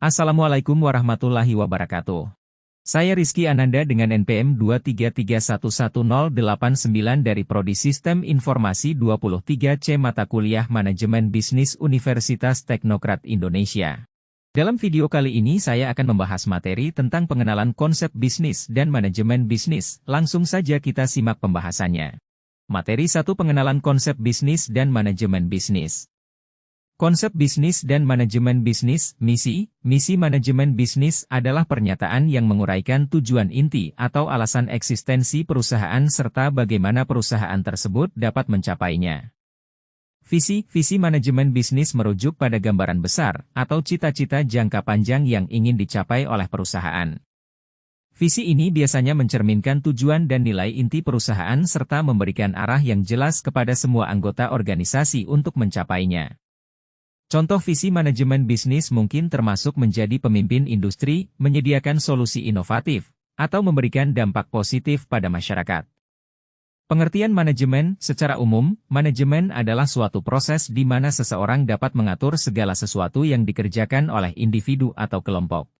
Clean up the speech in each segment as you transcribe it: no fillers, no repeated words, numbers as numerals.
Assalamualaikum warahmatullahi wabarakatuh. Saya Rizky Ananda dengan NPM 233111089 dari Prodi Sistem Informasi 23C Mata Kuliah Manajemen Bisnis Universitas Teknokrat Indonesia. Dalam video kali ini saya akan membahas materi tentang pengenalan konsep bisnis dan manajemen bisnis. Langsung saja kita simak pembahasannya. Materi 1, pengenalan konsep bisnis dan manajemen bisnis. Konsep bisnis dan manajemen bisnis, misi manajemen bisnis adalah pernyataan yang menguraikan tujuan inti atau alasan eksistensi perusahaan serta bagaimana perusahaan tersebut dapat mencapainya. Visi manajemen bisnis merujuk pada gambaran besar atau cita-cita jangka panjang yang ingin dicapai oleh perusahaan. Visi ini biasanya mencerminkan tujuan dan nilai inti perusahaan serta memberikan arah yang jelas kepada semua anggota organisasi untuk mencapainya. Contoh visi manajemen bisnis mungkin termasuk menjadi pemimpin industri, menyediakan solusi inovatif, atau memberikan dampak positif pada masyarakat. Pengertian manajemen, secara umum, manajemen adalah suatu proses di mana seseorang dapat mengatur segala sesuatu yang dikerjakan oleh individu atau kelompok.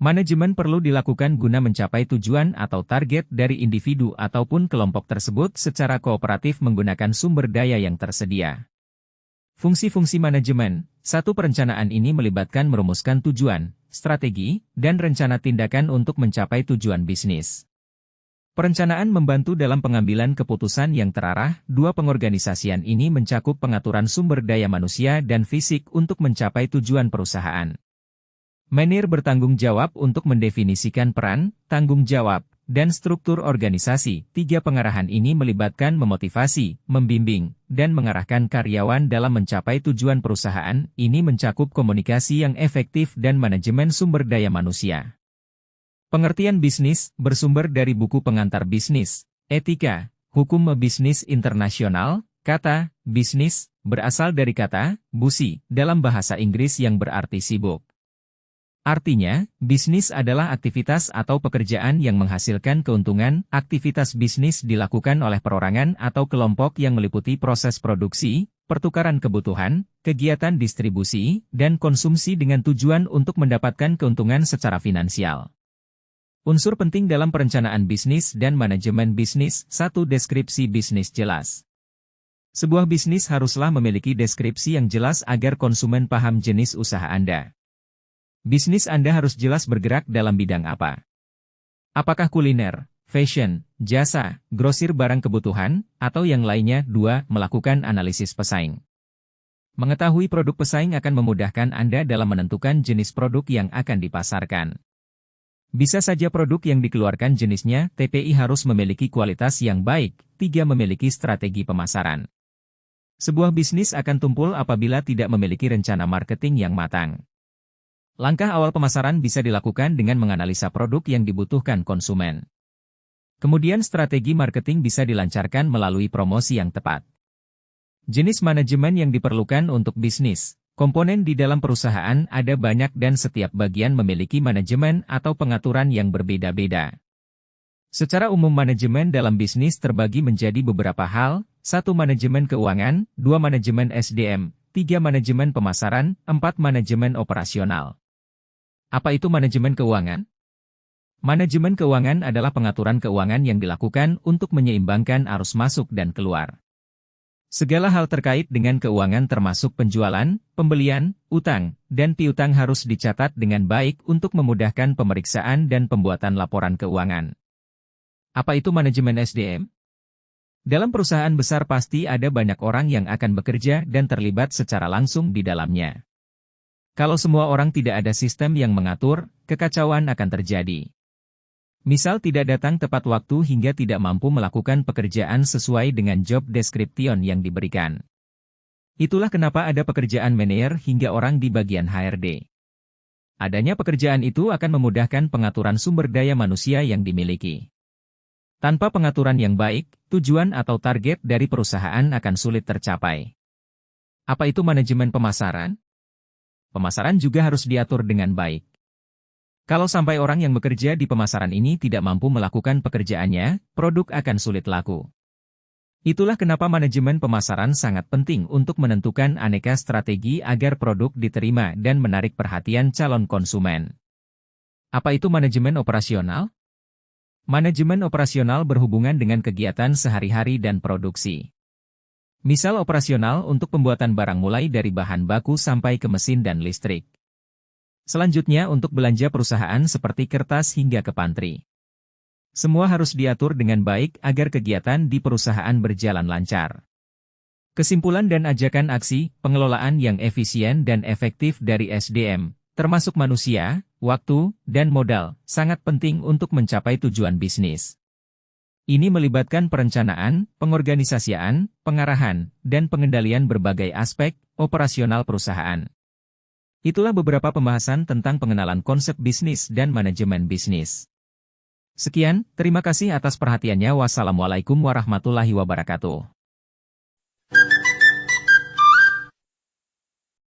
Manajemen perlu dilakukan guna mencapai tujuan atau target dari individu ataupun kelompok tersebut secara kooperatif menggunakan sumber daya yang tersedia. Fungsi-fungsi manajemen. 1. Perencanaan ini melibatkan merumuskan tujuan, strategi, dan rencana tindakan untuk mencapai tujuan bisnis. Perencanaan membantu dalam pengambilan keputusan yang terarah. 2. Pengorganisasian ini mencakup pengaturan sumber daya manusia dan fisik untuk mencapai tujuan perusahaan. Manajer bertanggung jawab untuk mendefinisikan peran, tanggung jawab, dan struktur organisasi. 3. Pengarahan ini melibatkan memotivasi, membimbing, dan mengarahkan karyawan dalam mencapai tujuan perusahaan. Ini mencakup komunikasi yang efektif dan manajemen sumber daya manusia. Pengertian bisnis bersumber dari buku pengantar bisnis, etika, hukum bisnis internasional. Kata bisnis berasal dari kata busy dalam bahasa Inggris yang berarti sibuk. Artinya, bisnis adalah aktivitas atau pekerjaan yang menghasilkan keuntungan. Aktivitas bisnis dilakukan oleh perorangan atau kelompok yang meliputi proses produksi, pertukaran kebutuhan, kegiatan distribusi, dan konsumsi dengan tujuan untuk mendapatkan keuntungan secara finansial. Unsur penting dalam perencanaan bisnis dan manajemen bisnis. 1. Deskripsi bisnis jelas. Sebuah bisnis haruslah memiliki deskripsi yang jelas agar konsumen paham jenis usaha Anda. Bisnis Anda harus jelas bergerak dalam bidang apa. Apakah kuliner, fashion, jasa, grosir barang kebutuhan, atau yang lainnya. 2. Melakukan analisis pesaing. Mengetahui produk pesaing akan memudahkan Anda dalam menentukan jenis produk yang akan dipasarkan. Bisa saja produk yang dikeluarkan jenisnya, TPI harus memiliki kualitas yang baik. 3. Memiliki strategi pemasaran. Sebuah bisnis akan tumpul apabila tidak memiliki rencana marketing yang matang. Langkah awal pemasaran bisa dilakukan dengan menganalisa produk yang dibutuhkan konsumen. Kemudian strategi marketing bisa dilancarkan melalui promosi yang tepat. Jenis manajemen yang diperlukan untuk bisnis. Komponen di dalam perusahaan ada banyak dan setiap bagian memiliki manajemen atau pengaturan yang berbeda-beda. Secara umum manajemen dalam bisnis terbagi menjadi beberapa hal. 1. Manajemen keuangan. 2. Manajemen SDM. 3. Manajemen pemasaran. 4. Manajemen operasional. Apa itu manajemen keuangan? Manajemen keuangan adalah pengaturan keuangan yang dilakukan untuk menyeimbangkan arus masuk dan keluar. Segala hal terkait dengan keuangan termasuk penjualan, pembelian, utang, dan piutang harus dicatat dengan baik untuk memudahkan pemeriksaan dan pembuatan laporan keuangan. Apa itu manajemen SDM? Dalam perusahaan besar pasti ada banyak orang yang akan bekerja dan terlibat secara langsung di dalamnya. Kalau semua orang tidak ada sistem yang mengatur, kekacauan akan terjadi. Misal tidak datang tepat waktu hingga tidak mampu melakukan pekerjaan sesuai dengan job description yang diberikan. Itulah kenapa ada pekerjaan manajer hingga orang di bagian HRD. Adanya pekerjaan itu akan memudahkan pengaturan sumber daya manusia yang dimiliki. Tanpa pengaturan yang baik, tujuan atau target dari perusahaan akan sulit tercapai. Apa itu manajemen pemasaran? Pemasaran juga harus diatur dengan baik. Kalau sampai orang yang bekerja di pemasaran ini tidak mampu melakukan pekerjaannya, produk akan sulit laku. Itulah kenapa manajemen pemasaran sangat penting untuk menentukan aneka strategi agar produk diterima dan menarik perhatian calon konsumen. Apa itu manajemen operasional? Manajemen operasional berhubungan dengan kegiatan sehari-hari dan produksi. Misal operasional untuk pembuatan barang mulai dari bahan baku sampai ke mesin dan listrik. Selanjutnya untuk belanja perusahaan seperti kertas hingga ke pantry. Semua harus diatur dengan baik agar kegiatan di perusahaan berjalan lancar. Kesimpulan dan ajakan aksi, pengelolaan yang efisien dan efektif dari SDM, termasuk manusia, waktu, dan modal, sangat penting untuk mencapai tujuan bisnis. Ini melibatkan perencanaan, pengorganisasian, pengarahan, dan pengendalian berbagai aspek operasional perusahaan. Itulah beberapa pembahasan tentang pengenalan konsep bisnis dan manajemen bisnis. Sekian, terima kasih atas perhatiannya. Wassalamualaikum warahmatullahi wabarakatuh.